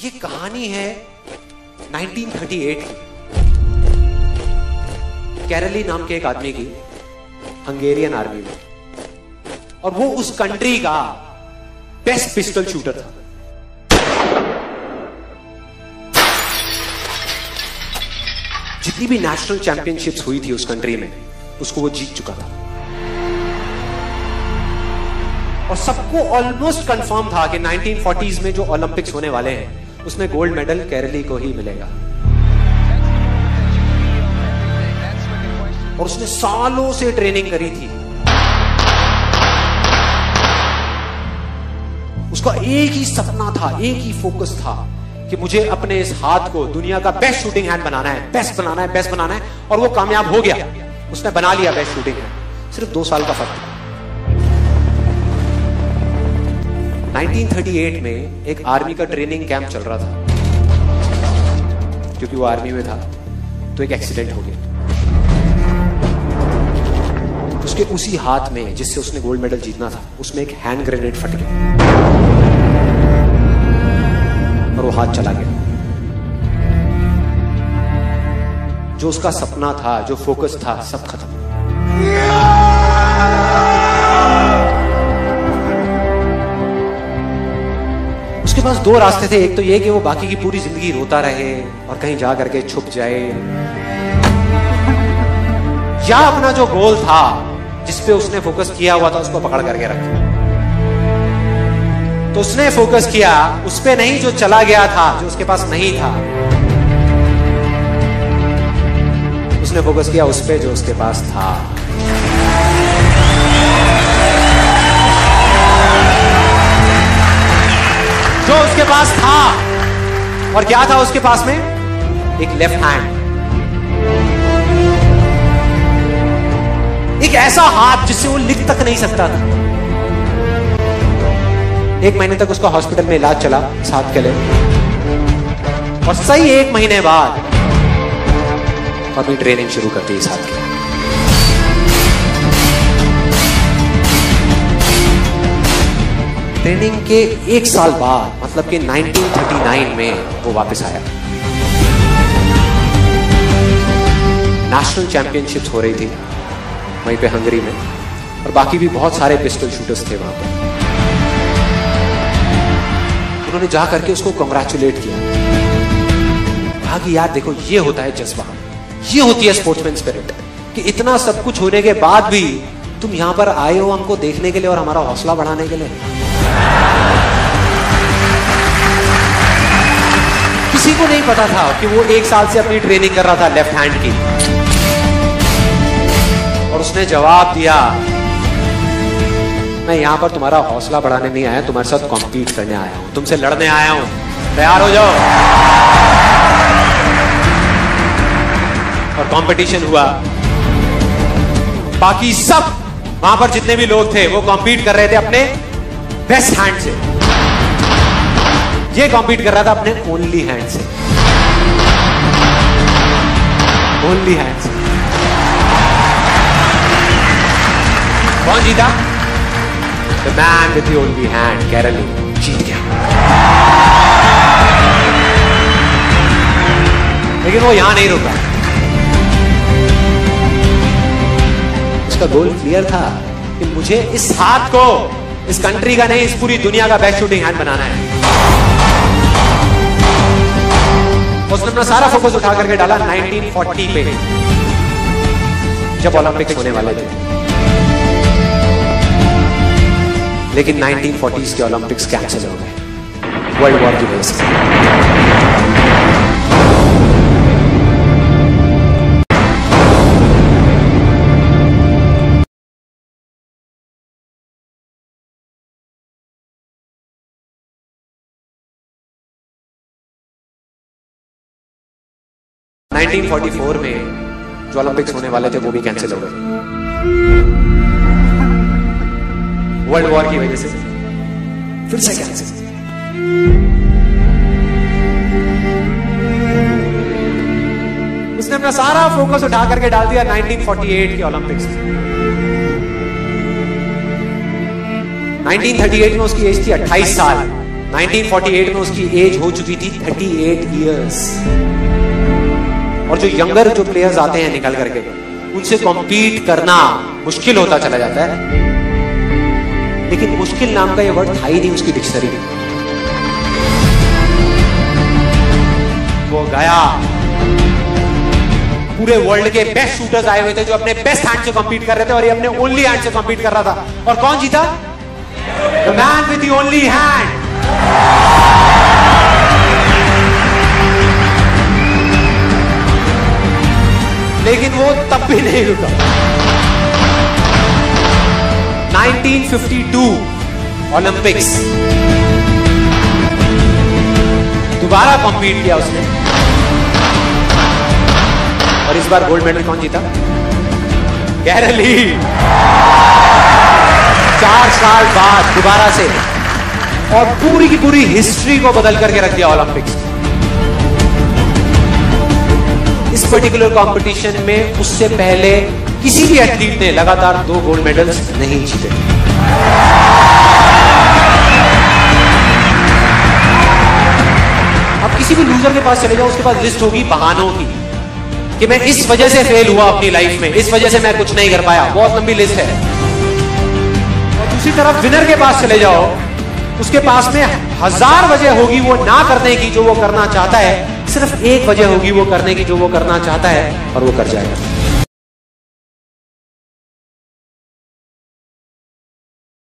ये कहानी है 1938 की। कैरली नाम के एक आदमी की हंगेरियन आर्मी में, और वो उस कंट्री का बेस्ट पिस्टल शूटर था। जितनी भी नेशनल चैंपियनशिप्स हुई थी उस कंट्री में, उसको वो जीत चुका था। और सबको ऑलमोस्ट कंफर्म था कि 1940s में जो ओलंपिक्स होने वाले हैं उसमें गोल्ड मेडल केरली को ही मिलेगा। और उसने सालों से ट्रेनिंग करी थी। उसका एक ही सपना था, एक ही फोकस था कि मुझे अपने इस हाथ को दुनिया का बेस्ट शूटिंग हैंड बनाना है, बेस्ट बनाना है, बेस्ट बनाना है। और वो कामयाब हो गया, उसने बना लिया बेस्ट शूटिंग हैंड। सिर्फ 2 साल का फर्क था। 1938 में एक आर्मी का ट्रेनिंग कैंप चल रहा था। क्योंकि वो आर्मी में था तो एक एक्सीडेंट हो गया। उसके उसी हाथ में जिससे उसने गोल्ड मेडल जीतना था, उसमें एक हैंड ग्रेनेड फट गया और वो हाथ चला गया। जो उसका सपना था, जो फोकस था, सब खत्म। उसके पास 2 रास्ते थे। एक तो ये कि वो बाकी की पूरी जिंदगी रोता रहे और कहीं जा करके छुप जाए, या अपना जो गोल था जिस पे उसने फोकस किया हुआ था उसको पकड़ करके रखे। तो उसने फोकस किया उस पे नहीं जो चला गया था, जो उसके पास नहीं था। उसने फोकस किया उस पे जो उसके पास था। जो उसके पास था, और क्या था उसके पास में? एक लेफ्ट हैंड, एक ऐसा हाथ जिससे वो लिख तक नहीं सकता था। 1 महीने तक उसका हॉस्पिटल में इलाज चला इस हाथ के लिए, और सही 1 महीने बाद अपनी ट्रेनिंग शुरू कर दी इस हाथ के लिए। ट्रेनिंग के 1 साल बाद, मतलब कि 1939 में वो वापस आया। नेशनल चैंपियनशिप्स हो रही थी वहीं पे हंगरी में, और बाकी भी बहुत सारे पिस्टल शूटर्स थे वहां पर। उन्होंने जा करके उसको कांग्रेचुलेट किया। कहा कि यार देखो, ये होता है जज्बा, ये होती है स्पोर्ट्समैन स्पिरिट, कि इतना सब कुछ होने के बाद भी तुम यहां पर आए हो हमको देखने के लिए और हमारा हौसला बढ़ाने के लिए। किसी को नहीं पता था कि वो 1 साल से अपनी ट्रेनिंग कर रहा था लेफ्ट हैंड की। और उसने जवाब दिया, मैं यहां पर तुम्हारा हौसला बढ़ाने नहीं आया, तुम्हारे साथ कॉम्पीट करने आया हूं, तुमसे लड़ने आया हूं, तैयार हो जाओ। और कंपटीशन हुआ। बाकी सब वहां पर जितने भी लोग थे वो कॉम्पीट कर रहे थे अपने बेस्ट हैंड से। ये कॉम्पीट कर रहा था अपने ओनली हैंड से, ओनली हैंड से। कौन जीता? The man with the only hand, Karoly जीत गया। लेकिन वो यहां नहीं रुका। उसका गोल क्लियर था कि मुझे इस हाथ को इस कंट्री का नहीं, इस पूरी दुनिया का बेस्ट शूटिंग हैंड बनाना है। उसने अपना सारा फोकस उठा करके डाला 1940 पे, जब ओलंपिक्स होने वाले थे। लेकिन 1940s के ओलंपिक्स कैंसिल हो गए वर्ल्ड वॉर की वजह से। हाँ। 1944 में जो ओलंपिक्स होने वाले थे वो भी कैंसिल हो गए वर्ल्ड वॉर की वजह से। फिर से कैंसिल। उसने अपना सारा फोकस उठा करके डाल दिया 1948 के ओलंपिक्स में। 1938 में उसकी एज थी 28 साल। 1948 में उसकी एज हो चुकी थी 38 इयर्स। और जो यंगर जो प्लेयर्स आते हैं निकल करके, उनसे कॉम्पीट करना मुश्किल होता चला जाता है। लेकिन मुश्किल नाम का ये वर्ड था ही नहीं उसकी डिक्शनरी में। वो गया, पूरे वर्ल्ड के बेस्ट शूटर्स आए हुए थे जो अपने बेस्ट हैंड से कॉम्पीट कर रहे थे, और ये अपने ओनली हैंड से कॉम्पीट कर रहा था। और कौन जीता? The man with the only hand. लेकिन वो तब भी नहीं रुका। 1952 ओलंपिक्स, दोबारा कॉम्पीट किया उसने, और इस बार गोल्ड मेडल कौन जीता? गैरल ली। 4 साल बाद दोबारा से, और पूरी की पूरी हिस्ट्री को बदल करके रख दिया ओलंपिक्स। इस पर्टिकुलर कंपटीशन में उससे पहले किसी भी एथलीट ने लगातार 2 गोल्ड मेडल्स नहीं जीते। अब किसी भी लूजर के पास चले जाओ, उसके पास लिस्ट होगी बहानों की कि मैं इस वजह से फेल हुआ अपनी लाइफ में, इस वजह से मैं कुछ नहीं कर पाया। बहुत लंबी लिस्ट है। और दूसरी तरफ विनर के पास चले जाओ, उसके पास में 1000 वजह होगी वो ना करने की जो वो करना चाहता है, सिर्फ एक वजह होगी वो करने की जो वो करना चाहता है, और वो कर जाएगा।